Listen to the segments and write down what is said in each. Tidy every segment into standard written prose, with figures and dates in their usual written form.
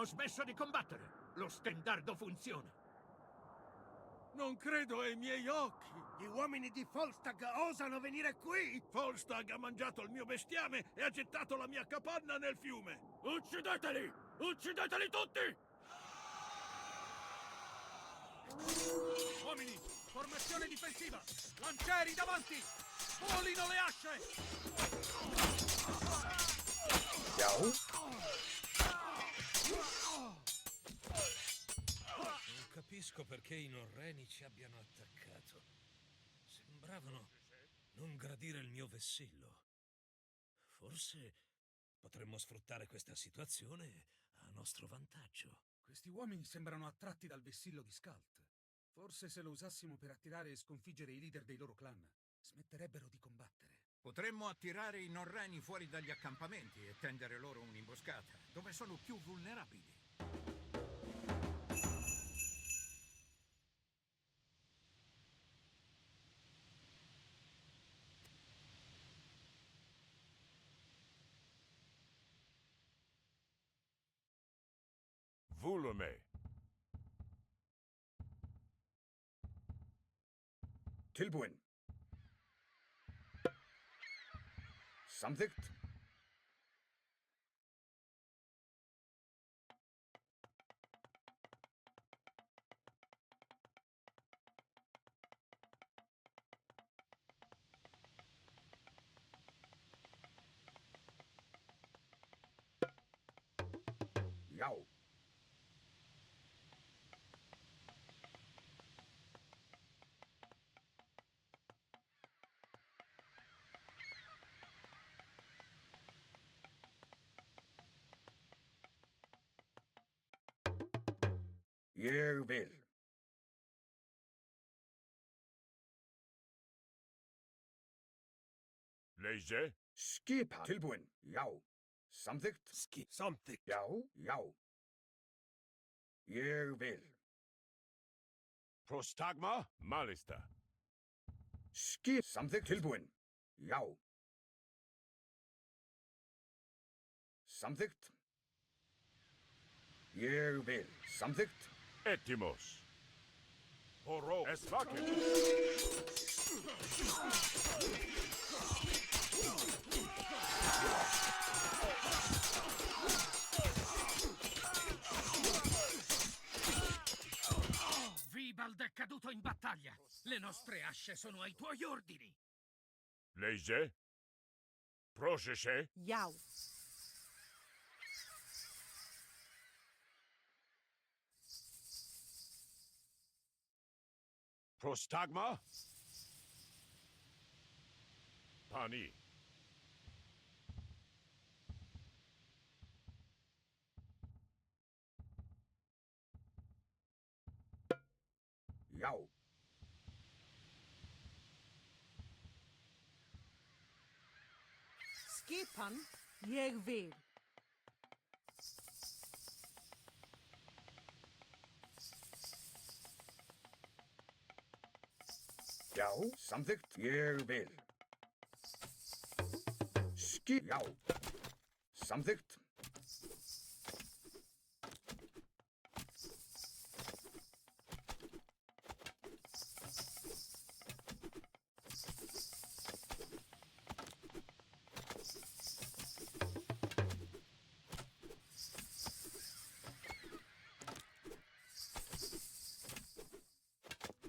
hanno smesso di combattere. Lo stendardo funziona. Non credo ai miei occhi. Gli uomini di Volstagg osano venire qui? Volstagg ha mangiato il mio bestiame e ha gettato la mia capanna nel fiume. Uccideteli! Uccideteli tutti! Uomini, formazione difensiva! Lancieri davanti! Volino le asce! Non capisco perché i norreni ci abbiano attaccato. Sembravano non gradire il mio vessillo. Forse potremmo sfruttare questa situazione a nostro vantaggio. Questi uomini sembrano attratti dal vessillo di Skald. Forse se lo usassimo per attirare e sconfiggere i leader dei loro clan, smetterebbero di combattere. Potremmo attirare i norreni fuori dagli accampamenti e tendere loro un'imboscata, dove sono più vulnerabili. Vulume. Tilbuin. Samthikt. Jau. Ég vil. Leise. Skipa. Tilbuin. Já. Samþykkt. Samþykkt. Já, já. Ég vil. Prostagma. Malista. Samþykkt. Tilbuin. Já. Samþykkt. Ég vil. Samþykkt. Etimos. Horo. Esvake. Vibald è caduto in battaglia. Le nostre asce sono ai tuoi ordini. Leise. Proșeșe. Iau. Prostagma. Pani. Jau. Skipan, ég vil. Já, samþykkt. Ég vil. Já. Samþykkt.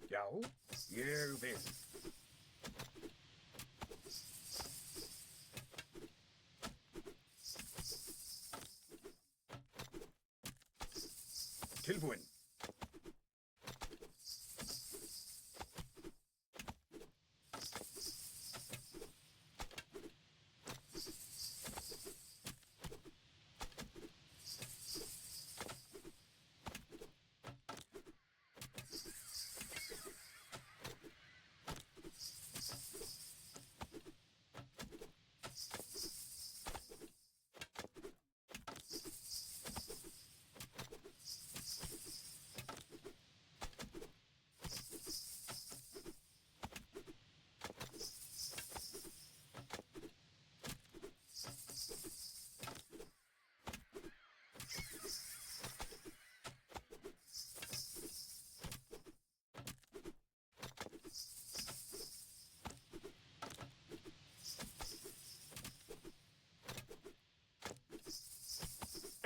Já, ég vil. Tilbúin.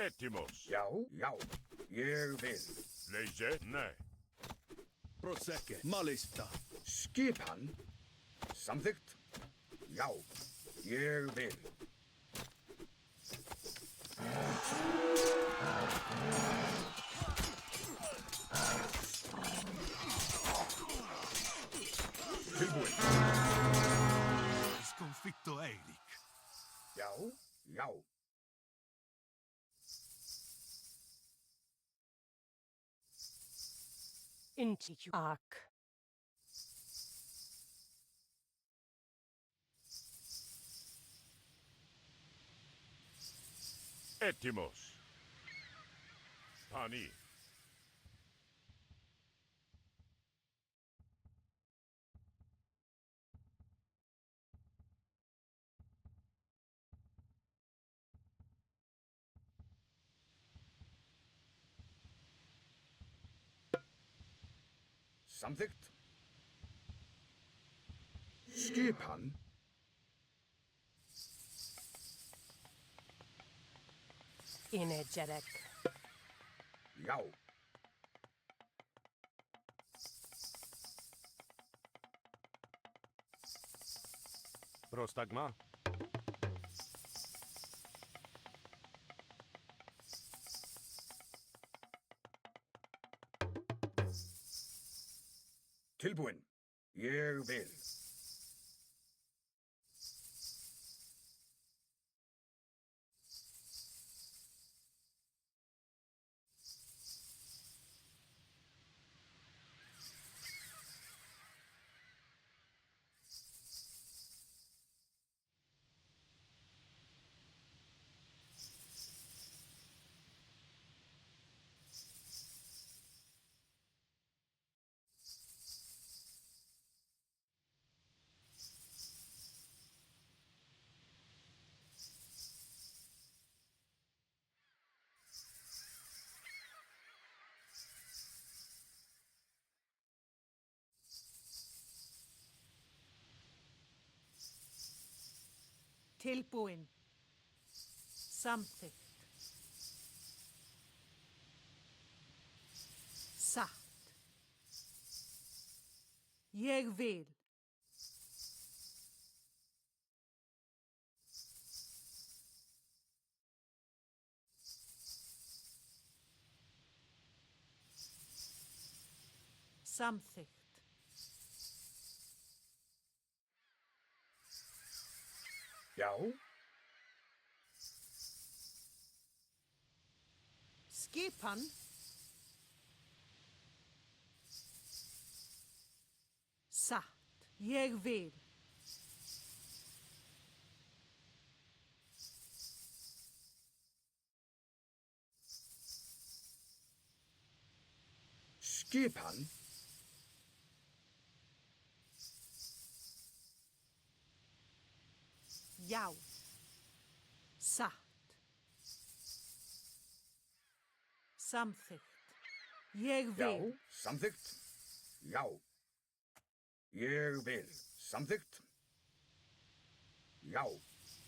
Ettimos. Jou, jou. Jeg vil. Leise? Nee. Prosecke. Malista. Skipan. Samþykkt. Jou. Ég vil. Tilbúin. Sconfitto Eirik. Já, já. Intiku Ak. Ettimos. Pani. Samþykkt. Skipan. Energetic. Já. Prostagma. Tilbúin. Ég vil. Tilbúin. Samþykkt. Satt. Ég vil. Samþykkt. Já. Skipan. Satt. Ég vil. Skipan. Já. Satt. Samþykkt. Ég Já. vil. Samþykkt. Já. Ég vil. Samþykkt. Já.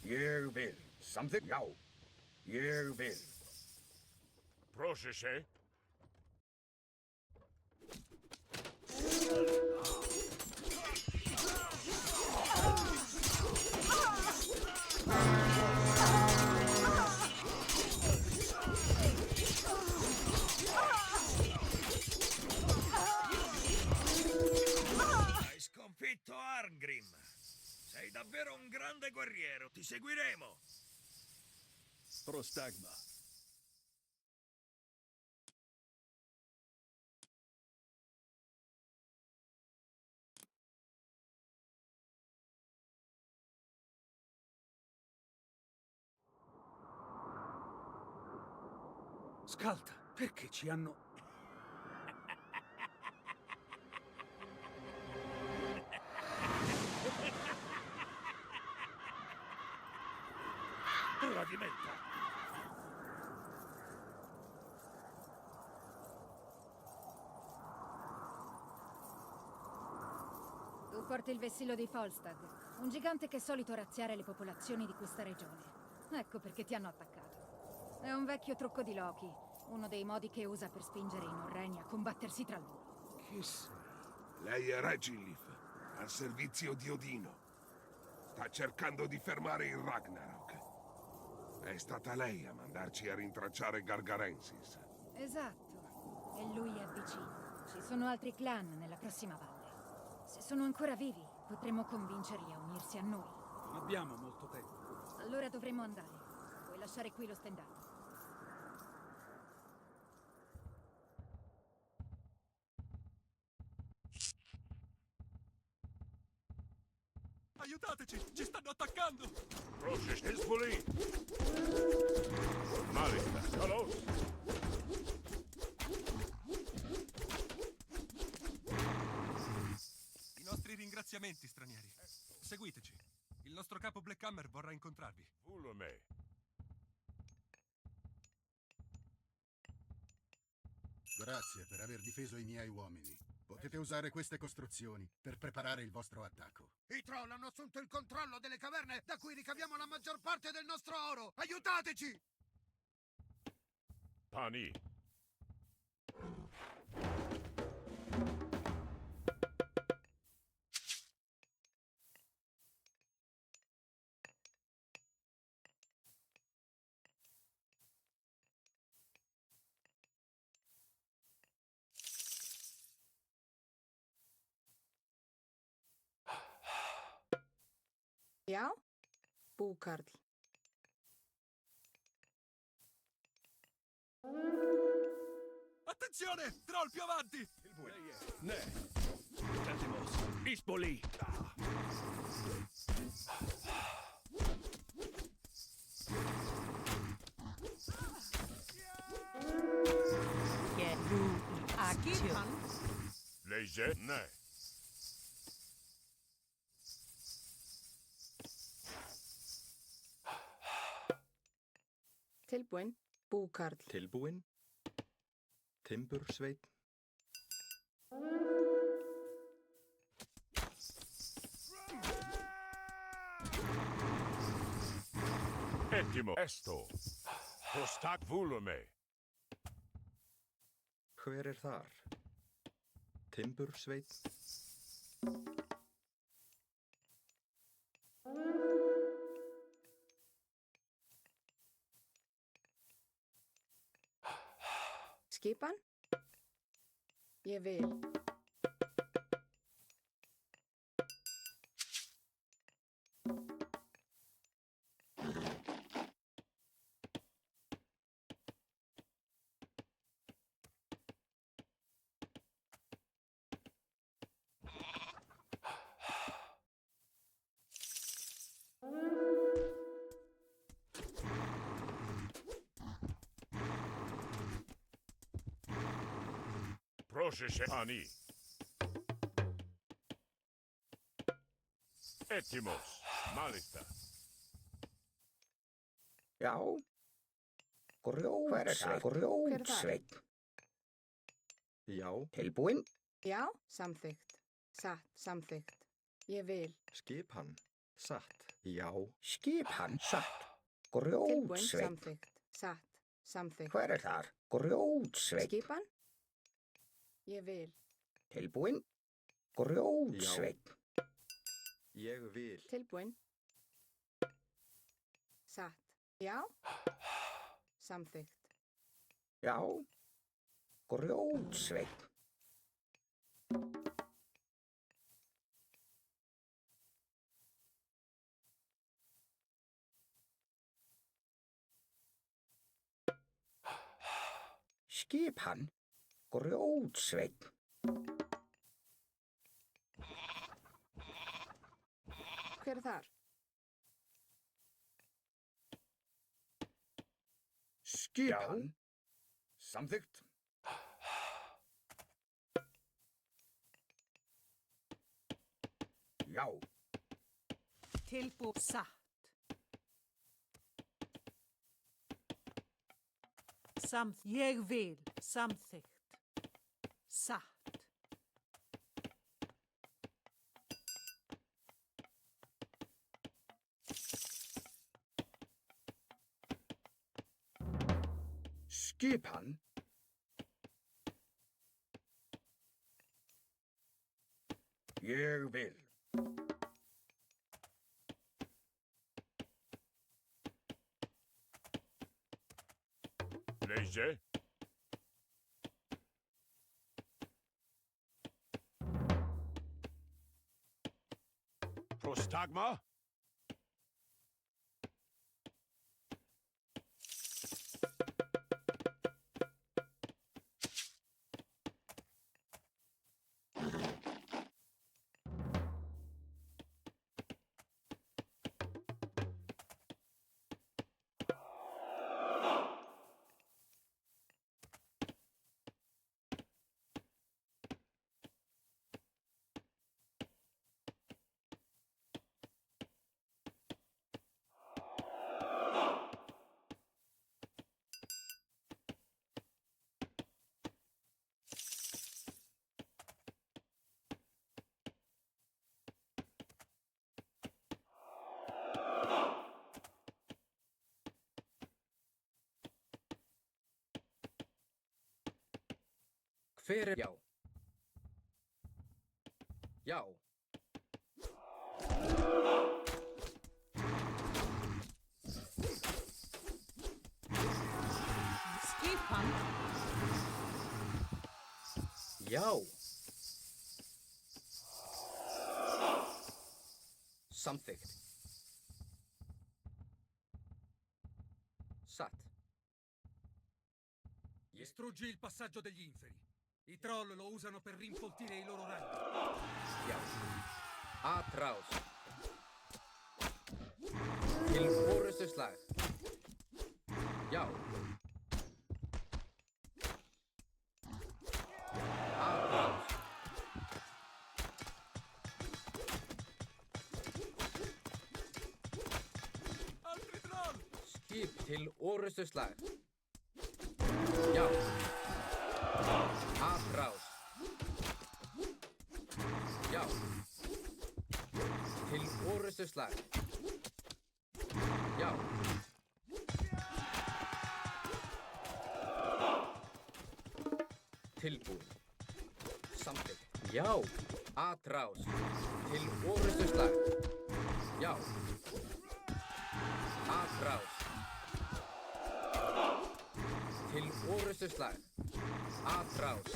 Ég vil. Samþykkt. Já. Ég vil. Prošeše? Hai sconfitto Arngrim. Sei davvero un grande guerriero. Ti seguiremo. Prostagma. Scalta, perché ci hanno... Tradimento. Tu porti il vessillo di Volstagg, un gigante che è solito razziare le popolazioni di questa regione. Ecco perché ti hanno attaccato. È un vecchio trucco di Loki, uno dei modi che usa per spingere i Norreni a combattersi tra loro. Chissà. Lei è Regilif, al servizio di Odino. Sta cercando di fermare il Ragnarok. È stata lei a mandarci a rintracciare Gargarensis. Esatto. E lui è vicino. Ci sono altri clan nella prossima valle. Se sono ancora vivi, potremo convincerli a unirsi a noi. Non abbiamo molto tempo. Allora dovremo andare. Puoi lasciare qui lo stendardo. Aiutateci! Ci stanno attaccando! Proces Hezbollah! Malista, Kalos! I nostri ringraziamenti, stranieri. Seguiteci. Il nostro capo Black Hammer vorrà incontrarvi. Vulome! Grazie per aver difeso i miei uomini. Potete usare queste costruzioni per preparare il vostro attacco. I troll hanno assunto il controllo delle caverne da cui ricaviamo la maggior parte del nostro oro! Aiutateci! Pani! Ja? Puukardi. Attenzione! Troll più avanti! Ne! Etimos! Ispoli! Skipan. Leje, ne! Tilbúin. Puukardi. Tilbúin. Timbursveinn. Etimo esto! Postak Vulome! Hver er þar? Timbursveinn. Skipan? Ég vil. Proces Pani! Etimos! Malista! Já. Grjótsveit. Já. Tilbúin. Já, samþykkt. Satt, samþykkt. Ég vil. Skipan. Satt. Já. Skipan. Satt. Tilbúin, Grjótsveit. samþykkt. Satt, samþykkt. Hver er þar? Grjótsveit. Skipan? Ég vil. Tilbúin. Grjótsveit. Ég vil. Tilbúin. Satt. Já. Samþykkt. Já. Grjótsveit. Skipan. Grjótsveit. Hver er þar? Skipan. Samþykkt. Já. Tilbú satt. Ég vil. Samþykkt. Satt. Skipan. Ég vil. Léger. Prostagma. Hver er... Já. Já. Skipan. Já. Samþykkt. Satt. Distruggi il passaggio degli inferi. I troll lo usano per rinfoltire i loro ranghi. Já. Atraus. Til forystuslag. Já. Atraus. Altri troll! Skip til orustuslag. Já. Atraus. Já. Til orustuslag. Já. Tilbúin. Samþykkt. Já. Atraus. Til orustuslag. Já. Atraus. Til orustuslag. Atraus.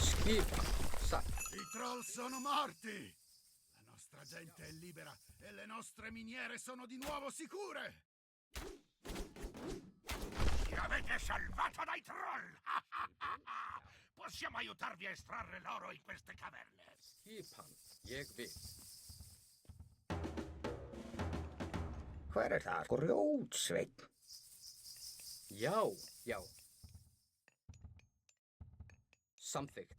Skipa. Satt. I troll sono morti! La nostra gente è libera e le nostre miniere sono di nuovo sicure! Ci avete salvato dai troll! Possiamo aiutarvi a estrarre l'oro in queste caverne. Skipan. Ég vil. Hver er það? Grjótsveinn. Já. Já. Samþykkt.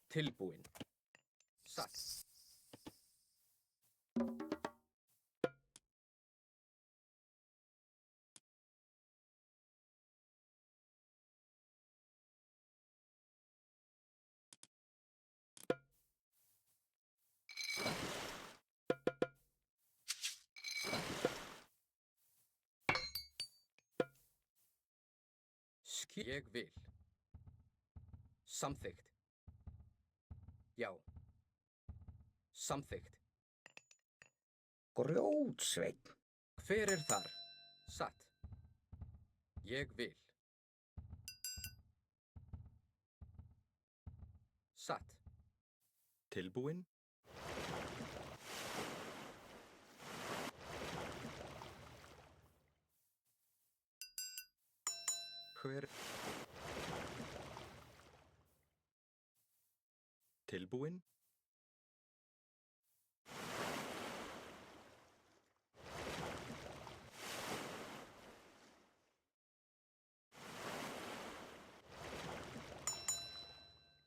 Tilbúin. Satt. Ég vil. Samþykkt. Já. Samþykkt. Grjótsveinn. Hver er þar? Satt. Ég vil. Satt. Tilbúin. Hver? Tilbúin.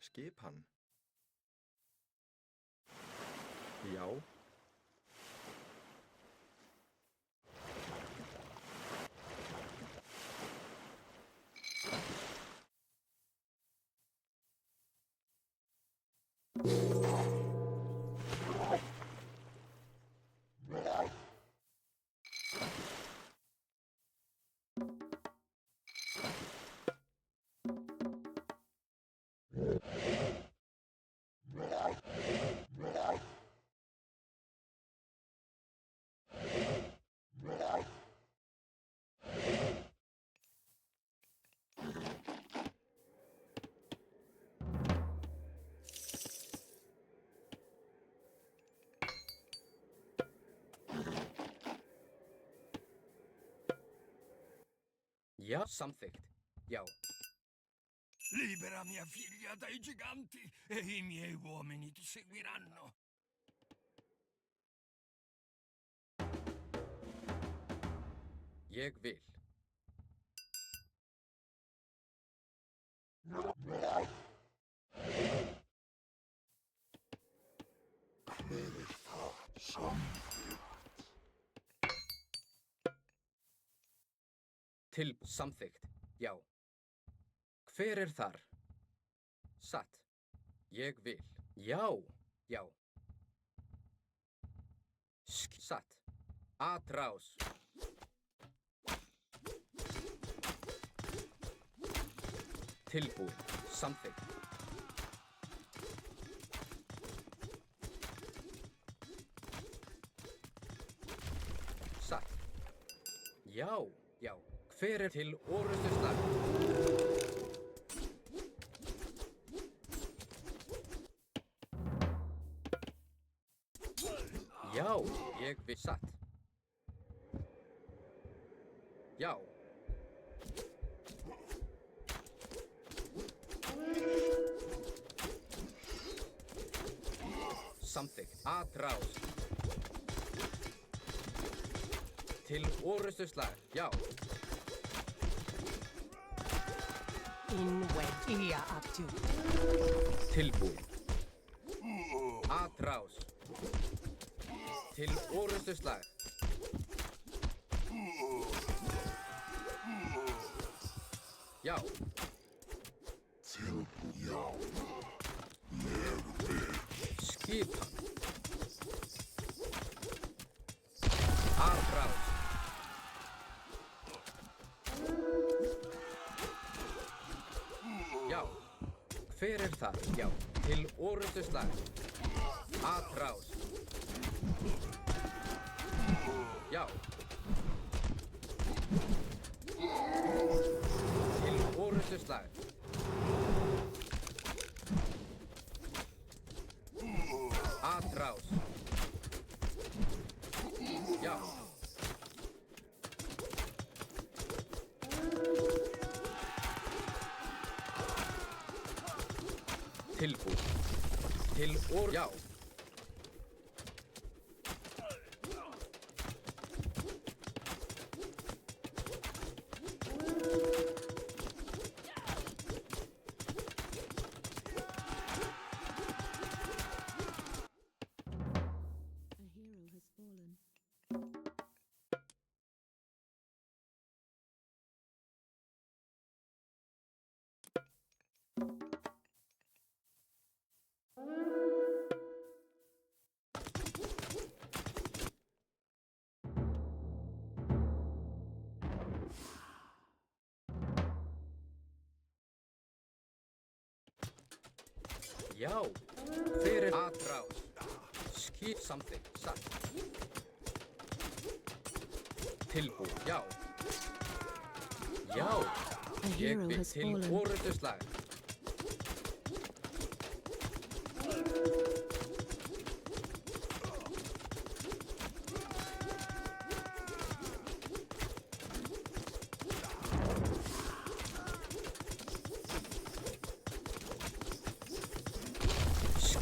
Skipan. Já. Ja, samþykkt. Já. Libera mia figlia dai giganti e i miei uomini ti seguiranno. Ég vil. Samþykkt. Já. Hver er þar? Satt. Ég vil. Já. Já. Satt. Atrás. Tilbúin. Samþykkt. Satt. Já. Já. Hver er til orustu slag? Já, ég vil satt. Já. Samþykkt. Atrás. Til orustu slag. Já. Inwed aktu. Tilbúin. Atrás. Til orustu slag. Já. Já. Ég vil. Skipan. Atrás. Já. Hver er það? Já. Til orustu slag. Atrás. Já. Til orustu slag. Atrás. Já. Tilbúin. Til já. Já, fyrir atrás. Skip samþykkt, satt. Tilbúin, já. Já, ég vil til orustu slag.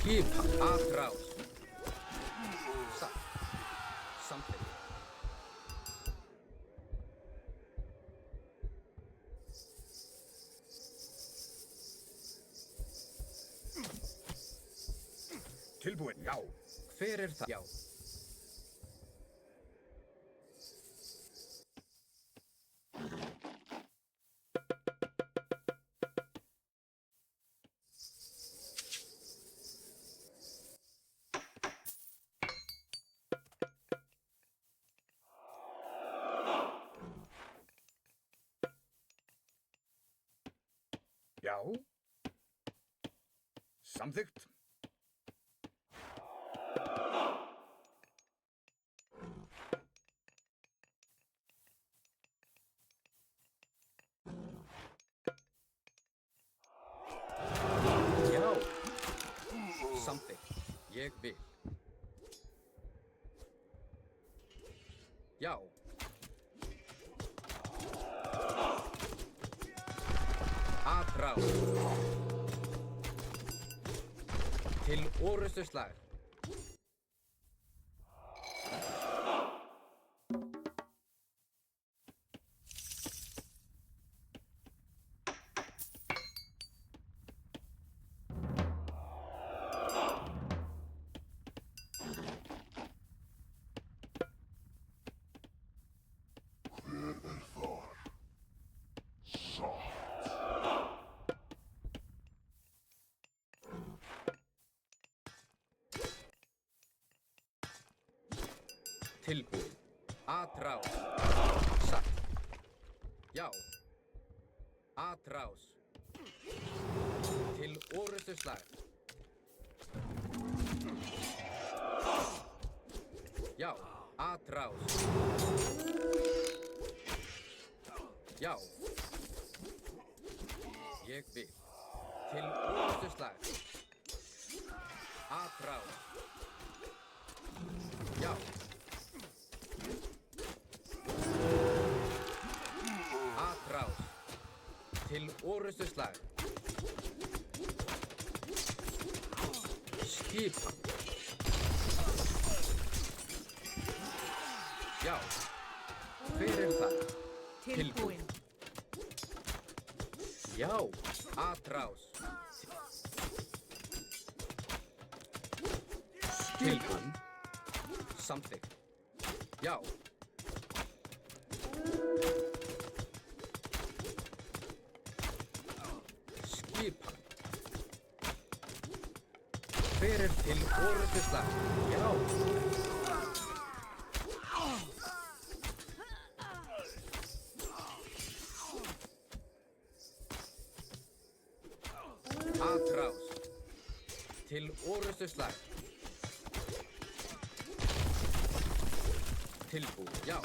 Skip atrás. Satt. Samþykkt. Tilbúin, já. Hver er það? Já. Já. Samþykkt. Já. Samþykkt. Ég vil. Já. Atrás. Til orustuslag. Tilbúin. Atrás. Satt. Já. Atrás. Til orustuslag. Já. Atrás. Já. Ég vil. Til orustuslag. Atrás. Já. Atrás. Til orustuslag. Skipan. Já. Hver er það? Tilbúin. Já. Atrás. Tilbúin. Samþykkt. Já. Skipan. Hver er til orustuslag? Já. Atrás. Til orustuslag. Tilbúin. Já.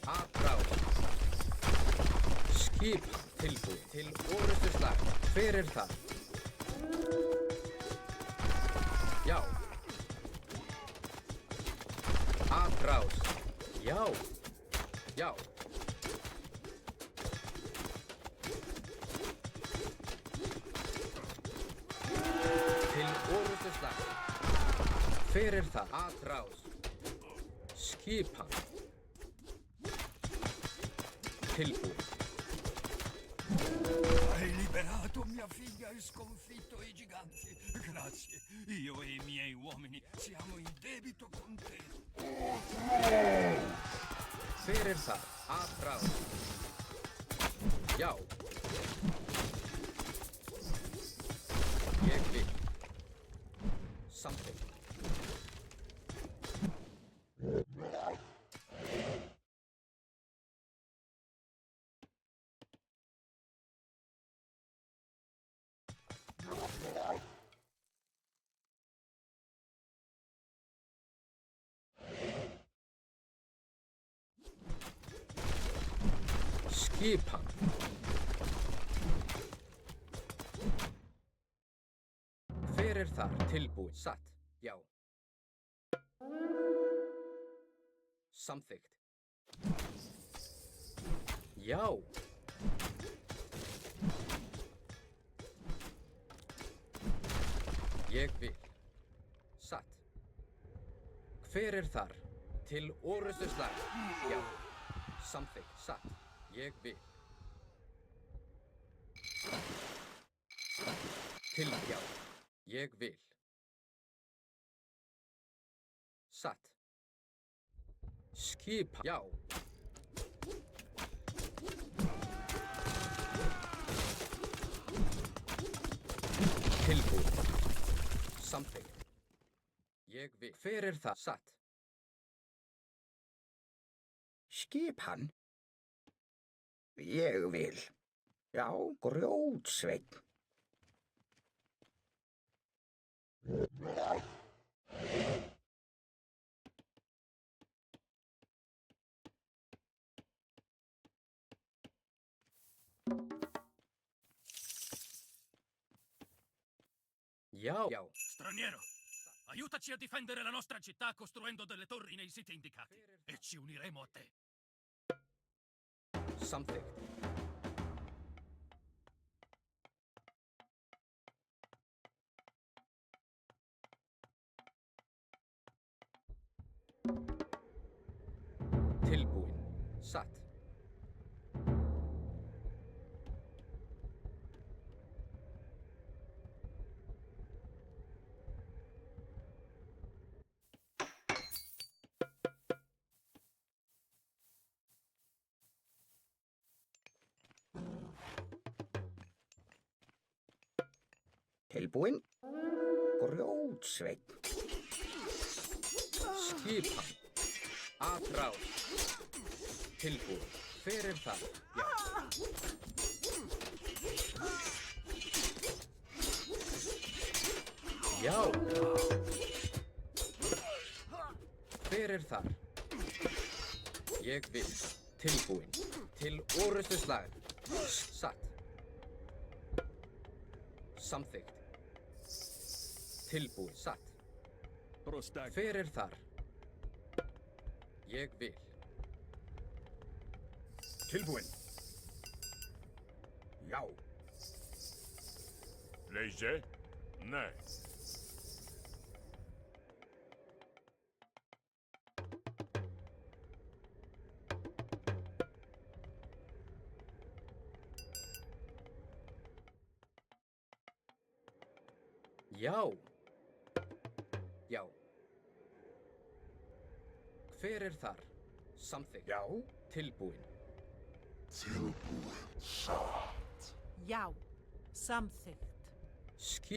Atrás. Skipan. Tilbúin. Til orustuslag. Hver er það? Já. Atrás. Já. Já. Til orustuslag. Hver er það? Atrás. Skipan. Tilbúin. Hai liberato mia figlia e sconfitto i giganti. Grazie. Io e i miei uomini siamo in debito con te. Hver er það? Atrás. Já. Ég vil. Samþykkt. Skipan. Hver er þar? Tilbúin. Satt. Já. Samþykkt. Já. Ég vil. Satt. Hver er þar? Til orustuslag. Já. Samþykkt. Satt. Ég vil. Til. Já. Ég vil. Satt. Skipa. Já. Tilbúin. Samþykkt. Ég vil. Hver er það? Satt. Skipan. Ég vil. Já, grjótsveinn. Já. Já. Straniero, Aiutaci a difendere la nostra città costruendo delle torri nei siti indicati. E ci uniremo a te. Something. Tilbúin. Satt. Tilbúin. Grjótsveinn. Skipan. Atráð. Tilbúin. Hver er það? Já. Já. Hver er þar? Ég vil. Tilbúin. Til orrustuslag. Satt. Samþykkt. Tilbúin. Satt. Hver er þar? Ég vil. Tilbúin. Já. Leyse? Nei. Já. Já. Hver er þar? Samþykkt. Já. Tilbúin. Tilbúin. Satt. Já. Samþykkt.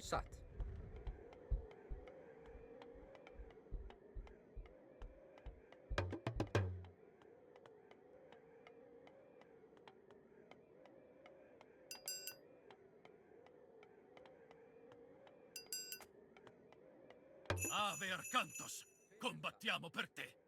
Satt. Ave Arcantos, combattiamo per te.